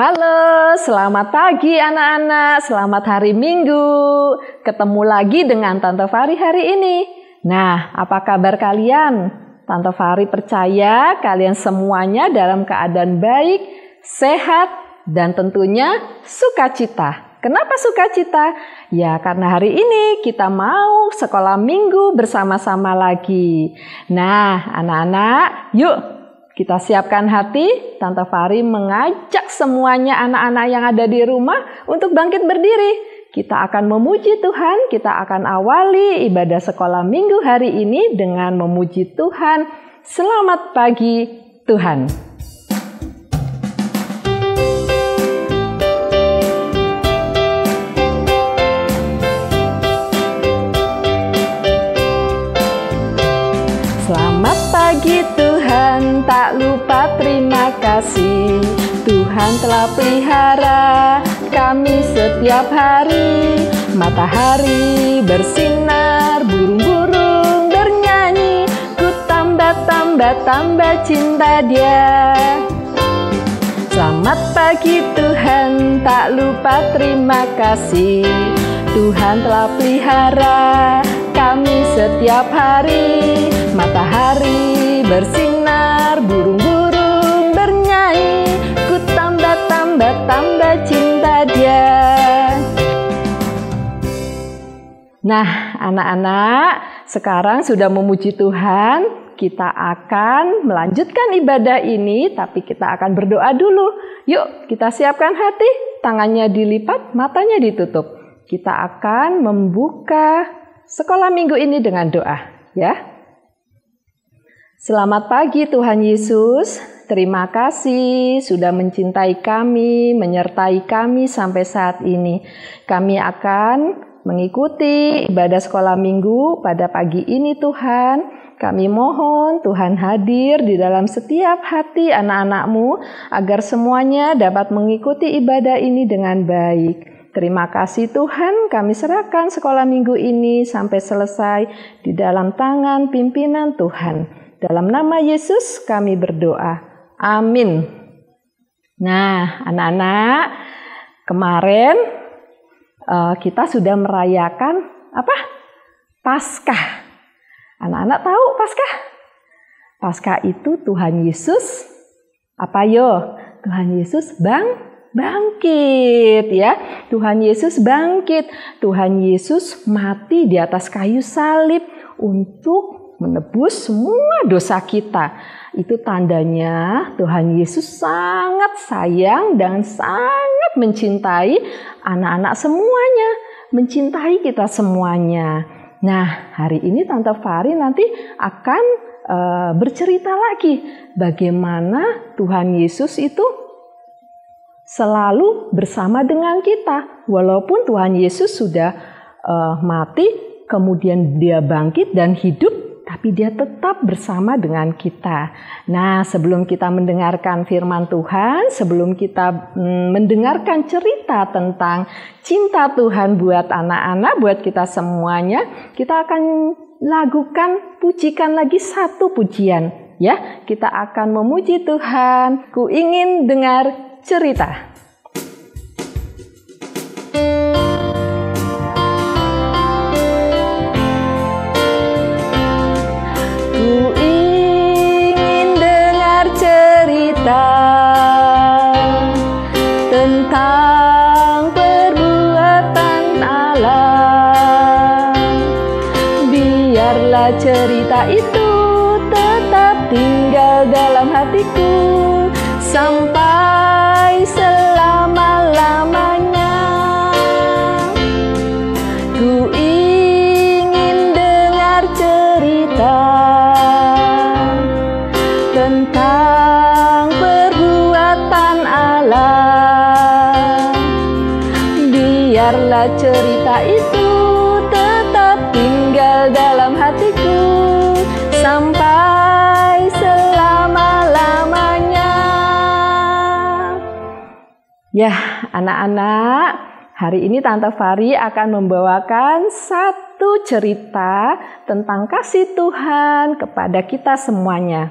Halo, selamat pagi anak-anak, selamat hari Minggu. Ketemu lagi dengan Tante Fari hari ini. Nah, apa kabar kalian? Tante Fari percaya kalian semuanya dalam keadaan baik, sehat, dan tentunya sukacita. Kenapa sukacita? Ya, karena hari ini kita mau sekolah minggu bersama-sama lagi. Nah, anak-anak, yuk kita siapkan hati. Tante Fari mengajak semuanya anak-anak yang ada di rumah untuk bangkit berdiri. Kita akan memuji Tuhan, kita akan awali ibadah sekolah minggu hari ini dengan memuji Tuhan. Selamat pagi Tuhan. Selamat pagi Tuhan, tak lupa terima kasih. Tuhan telah pelihara kami setiap hari. Matahari bersinar, burung-burung bernyanyi. Ku tambah cinta Dia. Selamat pagi Tuhan, tak lupa terima kasih. Tuhan telah pelihara kami setiap hari. Matahari bersinar, burung-burung bernyanyi. Ku tambah cinta Dia. Nah, anak-anak, sekarang sudah memuji Tuhan. Kita akan melanjutkan ibadah ini, tapi kita akan berdoa dulu. Yuk, kita siapkan hati, tangannya dilipat, matanya ditutup. Kita akan membuka sekolah minggu ini dengan doa, ya. Selamat pagi Tuhan Yesus, terima kasih sudah mencintai kami, menyertai kami sampai saat ini. Kami akan mengikuti ibadah sekolah minggu pada pagi ini Tuhan. Kami mohon Tuhan hadir di dalam setiap hati anak-anak-Mu agar semuanya dapat mengikuti ibadah ini dengan baik. Terima kasih Tuhan, kami serahkan sekolah minggu ini sampai selesai di dalam tangan pimpinan Tuhan. Dalam nama Yesus kami berdoa. Amin. Nah, anak-anak, kemarin kita sudah merayakan apa? Paskah. Anak-anak tahu Paskah? Paskah itu Tuhan Yesus apa yo? Tuhan Yesus bangkit ya. Tuhan Yesus bangkit. Tuhan Yesus mati di atas kayu salib untuk menebus semua dosa kita. Itu tandanya Tuhan Yesus sangat sayang dan sangat mencintai anak-anak semuanya, mencintai kita semuanya. Nah, hari ini Tante Fari nanti akan bercerita lagi bagaimana Tuhan Yesus itu selalu bersama dengan kita. Walaupun Tuhan Yesus sudah mati, kemudian Dia bangkit dan hidup, tapi Dia tetap bersama dengan kita. Nah, sebelum kita mendengarkan firman Tuhan, sebelum kita mendengarkan cerita tentang cinta Tuhan buat anak-anak, buat kita semuanya, kita akan lakukan, pujikan lagi satu pujian. Ya, kita akan memuji Tuhan. Ku ingin dengar cerita. Tentang perbuatan Allah, biarlah cerita itu tetap tinggal dalam hatiku sampai selama-lamanya. Ku ingin dengar cerita tentang perbuatan Allah. Biarlah cerita itu tetap tinggal dalam hatiku sampai selama-lamanya. Ya, anak-anak, hari ini Tante Fari akan membawakan satu cerita tentang kasih Tuhan kepada kita semuanya.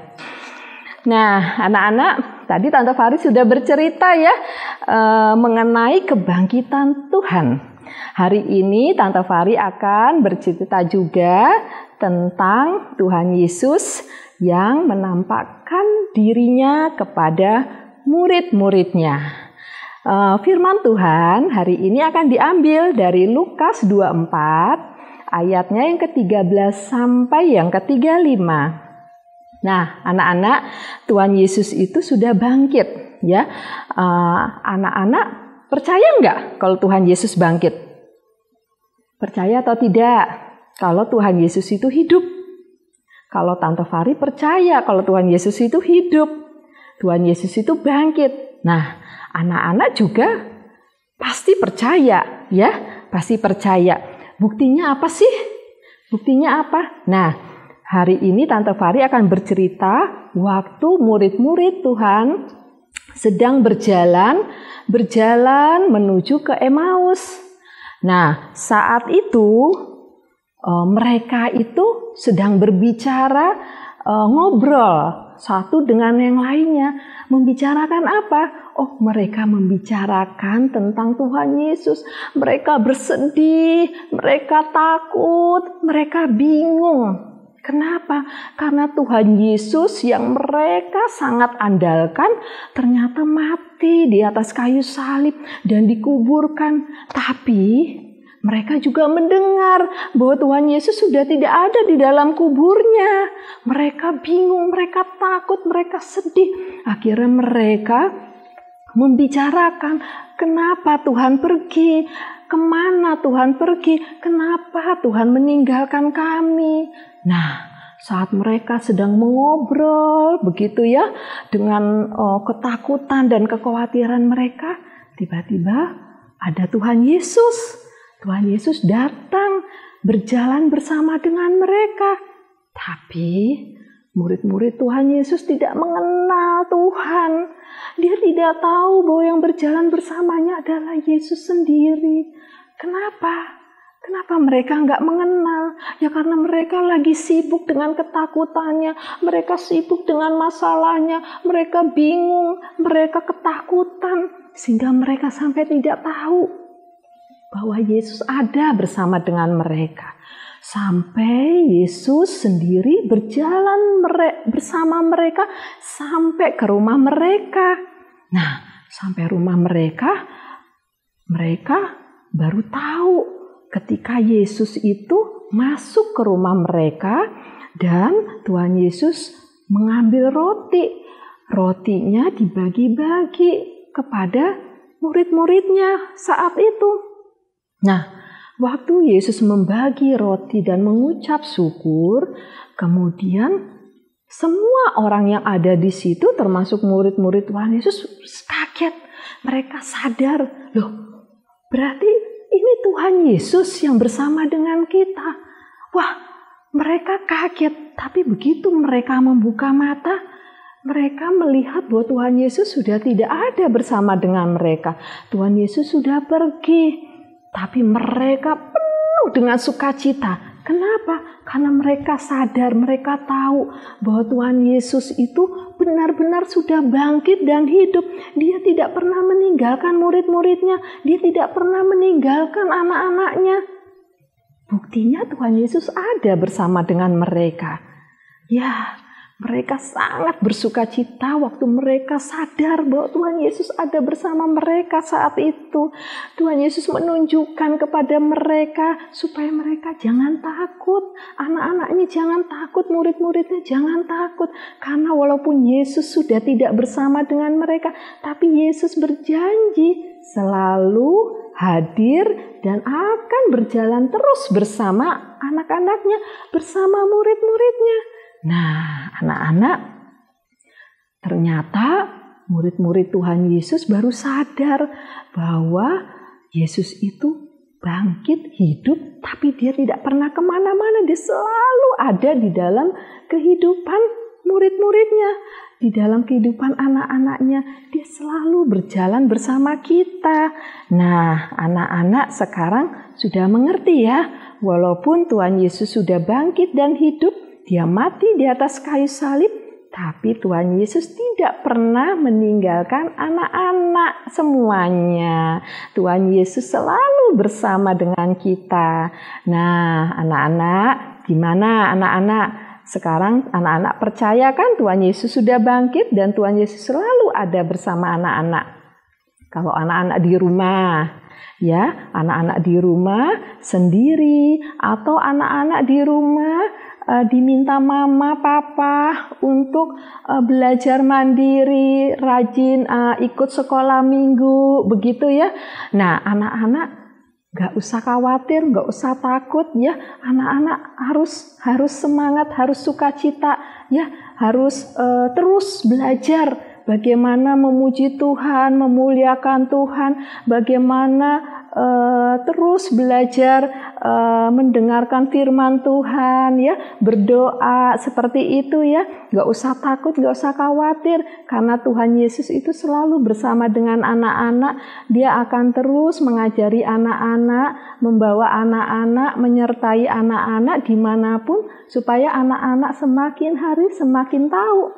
Nah, anak-anak, tadi Tante Fari sudah bercerita ya mengenai kebangkitan Tuhan. Hari ini Tante Fari akan bercerita juga tentang Tuhan Yesus yang menampakkan dirinya kepada murid-muridnya. Firman Tuhan hari ini akan diambil dari Lukas 24 ayatnya yang ke-13 sampai yang ke-35. Nah, anak-anak, Tuhan Yesus itu sudah bangkit, ya. Anak-anak percaya nggak kalau Tuhan Yesus bangkit? Percaya atau tidak? Kalau Tuhan Yesus itu hidup. Kalau Tante Fari percaya kalau Tuhan Yesus itu hidup. Tuhan Yesus itu bangkit. Nah, anak-anak juga pasti percaya, ya. Pasti percaya. Buktinya apa sih? Buktinya apa? Nah, hari ini Tante Fari akan bercerita waktu murid-murid Tuhan sedang berjalan menuju ke Emmaus. Nah, saat itu mereka itu sedang berbicara, ngobrol satu dengan yang lainnya. Membicarakan apa? Oh, mereka membicarakan tentang Tuhan Yesus. Mereka bersedih, mereka takut, mereka bingung. Kenapa? Karena Tuhan Yesus yang mereka sangat andalkan ternyata mati di atas kayu salib dan dikuburkan. Tapi mereka juga mendengar bahwa Tuhan Yesus sudah tidak ada di dalam kuburnya. Mereka bingung, mereka takut, mereka sedih. Akhirnya mereka membicarakan kenapa Tuhan pergi, kemana Tuhan pergi, kenapa Tuhan meninggalkan kami. Nah, saat mereka sedang mengobrol begitu ya, dengan ketakutan dan kekhawatiran mereka, tiba-tiba ada Tuhan Yesus. Tuhan Yesus datang berjalan bersama dengan mereka. Tapi murid-murid Tuhan Yesus tidak mengenal Tuhan. Dia tidak tahu bahwa yang berjalan bersamanya adalah Yesus sendiri. Kenapa? Kenapa mereka nggak mengenal? Ya karena mereka lagi sibuk dengan ketakutannya. Mereka sibuk dengan masalahnya. Mereka bingung. Mereka ketakutan. Sehingga mereka sampai tidak tahu bahwa Yesus ada bersama dengan mereka. Sampai Yesus sendiri berjalan bersama mereka sampai ke rumah mereka. Nah, sampai rumah mereka baru tahu ketika Yesus itu masuk ke rumah mereka dan Tuhan Yesus mengambil roti. Rotinya dibagi-bagi kepada murid-muridnya saat itu. Nah, waktu Yesus membagi roti dan mengucap syukur, kemudian semua orang yang ada di situ termasuk murid-murid Tuhan Yesus kaget. Mereka sadar, loh berarti ini Tuhan Yesus yang bersama dengan kita. Wah, mereka kaget. Tapi begitu mereka membuka mata, mereka melihat bahwa Tuhan Yesus sudah tidak ada bersama dengan mereka. Tuhan Yesus sudah pergi. Tapi mereka penuh dengan sukacita. Kenapa? Karena mereka sadar, mereka tahu bahwa Tuhan Yesus itu benar-benar sudah bangkit dan hidup. Dia tidak pernah meninggalkan murid-muridnya. Dia tidak pernah meninggalkan anak-anaknya. Buktinya Tuhan Yesus ada bersama dengan mereka. Ya, mereka sangat bersuka cita waktu mereka sadar bahwa Tuhan Yesus ada bersama mereka saat itu. Tuhan Yesus menunjukkan kepada mereka supaya mereka jangan takut. Anak-anaknya jangan takut, murid-muridnya jangan takut. Karena walaupun Yesus sudah tidak bersama dengan mereka, tapi Yesus berjanji selalu hadir dan akan berjalan terus bersama anak-anaknya, bersama murid-muridnya. Nah, anak-anak, ternyata murid-murid Tuhan Yesus baru sadar bahwa Yesus itu bangkit, hidup, tapi dia tidak pernah kemana-mana. Dia selalu ada di dalam kehidupan murid-muridnya, di dalam kehidupan anak-anaknya. Dia selalu berjalan bersama kita. Nah, anak-anak sekarang sudah mengerti ya, walaupun Tuhan Yesus sudah bangkit dan hidup, dia mati di atas kayu salib, Tapi Tuhan Yesus tidak pernah meninggalkan anak-anak semuanya. Tuhan Yesus selalu bersama dengan kita. Nah, anak-anak, gimana anak-anak? Sekarang anak-anak percaya kan Tuhan Yesus sudah bangkit dan Tuhan Yesus selalu ada bersama anak-anak. Kalau anak-anak di rumah, ya, anak-anak di rumah sendiri atau anak-anak di rumah diminta mama, papa untuk belajar mandiri, rajin ikut sekolah minggu, begitu ya. Nah, anak-anak gak usah khawatir, gak usah takut ya. Anak-anak harus semangat, harus sukacita ya, harus terus belajar bagaimana memuji Tuhan, memuliakan Tuhan, bagaimana terus belajar mendengarkan firman Tuhan ya, berdoa seperti itu ya. Gak usah takut, gak usah khawatir, karena Tuhan Yesus itu selalu bersama dengan anak-anak. Dia akan terus mengajari anak-anak, membawa anak-anak, menyertai anak-anak dimanapun, supaya anak-anak semakin hari semakin tahu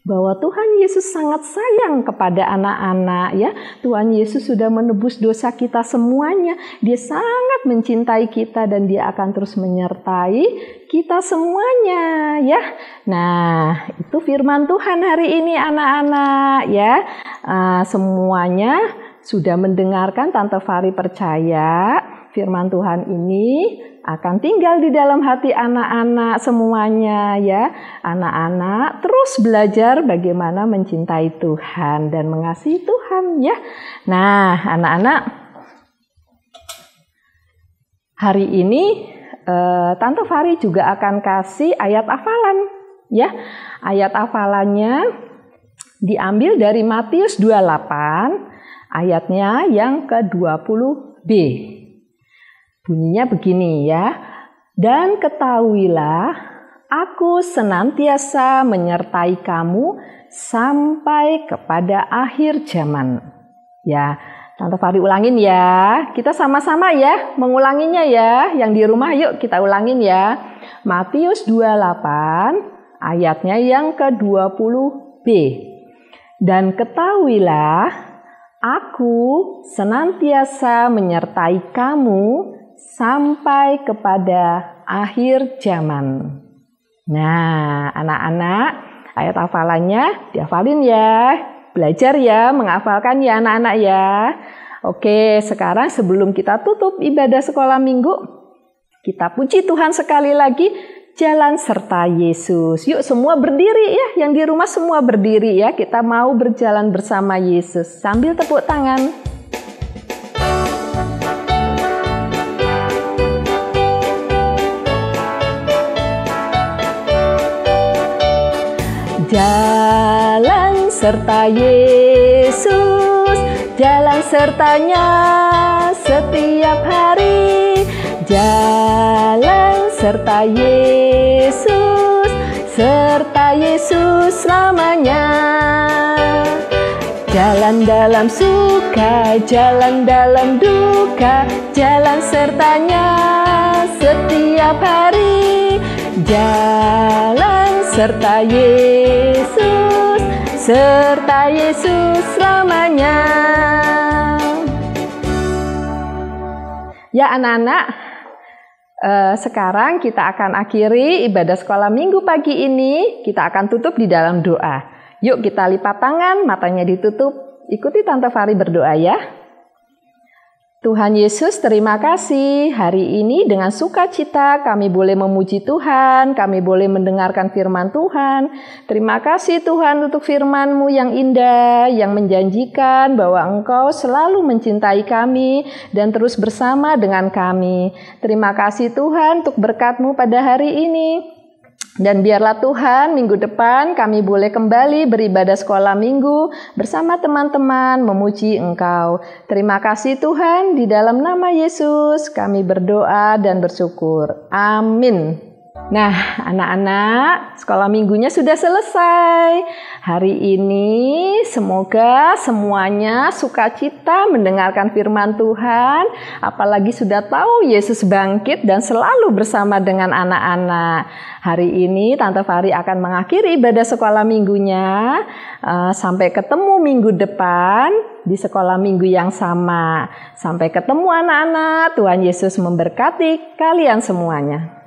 bahwa Tuhan Yesus sangat sayang kepada anak-anak ya. Tuhan Yesus sudah menebus dosa kita semuanya. Dia sangat mencintai kita dan Dia akan terus menyertai kita semuanya ya. Nah, itu firman Tuhan hari ini anak-anak ya. Semuanya sudah mendengarkan. Tante Fari percaya firman Tuhan ini akan tinggal di dalam hati anak-anak semuanya ya. Anak-anak terus belajar bagaimana mencintai Tuhan dan mengasihi Tuhan ya. Nah, anak-anak, hari ini Tante Fari juga akan kasih ayat hafalan ya. Ayat hafalannya diambil dari Matius 28 ayatnya yang ke-20b. Bunyinya begini ya. Dan ketahuilah, aku senantiasa menyertai kamu sampai kepada akhir zaman. Ya, Tante Fari ulangin ya. Kita sama-sama ya mengulanginya ya. Yang di rumah yuk kita ulangin ya. Matius 28 ayatnya yang ke-20b. Dan ketahuilah, aku senantiasa menyertai kamu sampai kepada akhir zaman. Nah, anak-anak, ayat hafalannya dihafalin ya. Belajar ya, menghafalkan ya anak-anak ya. Oke, sekarang sebelum kita tutup ibadah sekolah minggu, kita puji Tuhan sekali lagi, jalan serta Yesus. Yuk semua berdiri ya, yang di rumah semua berdiri ya. Kita mau berjalan bersama Yesus sambil tepuk tangan. Jalan serta Yesus, jalan sertanya setiap hari. Jalan serta Yesus, serta Yesus selamanya. Jalan dalam suka, jalan dalam duka, jalan sertanya setiap hari. Jalan serta Yesus, serta Yesus selamanya. Ya anak-anak, sekarang kita akan akhiri ibadah sekolah minggu pagi ini. Kita akan tutup di dalam doa. Yuk kita lipat tangan, matanya ditutup. Ikuti Tante Fari berdoa ya. Tuhan Yesus, terima kasih. Hari ini dengan sukacita kami boleh memuji Tuhan, kami boleh mendengarkan firman Tuhan. Terima kasih Tuhan untuk firman-Mu yang indah, yang menjanjikan bahwa Engkau selalu mencintai kami dan terus bersama dengan kami. Terima kasih Tuhan untuk berkat-Mu pada hari ini. Dan biarlah Tuhan minggu depan kami boleh kembali beribadah sekolah minggu bersama teman-teman memuji Engkau. Terima kasih Tuhan, di dalam nama Yesus kami berdoa dan bersyukur. Amin. Nah, anak-anak, sekolah minggunya sudah selesai. Hari ini semoga semuanya sukacita mendengarkan firman Tuhan, apalagi sudah tahu Yesus bangkit dan selalu bersama dengan anak-anak. Hari ini Tante Fari akan mengakhiri ibadah sekolah minggunya. Sampai ketemu minggu depan di sekolah minggu yang sama. Sampai ketemu anak-anak, Tuhan Yesus memberkati kalian semuanya.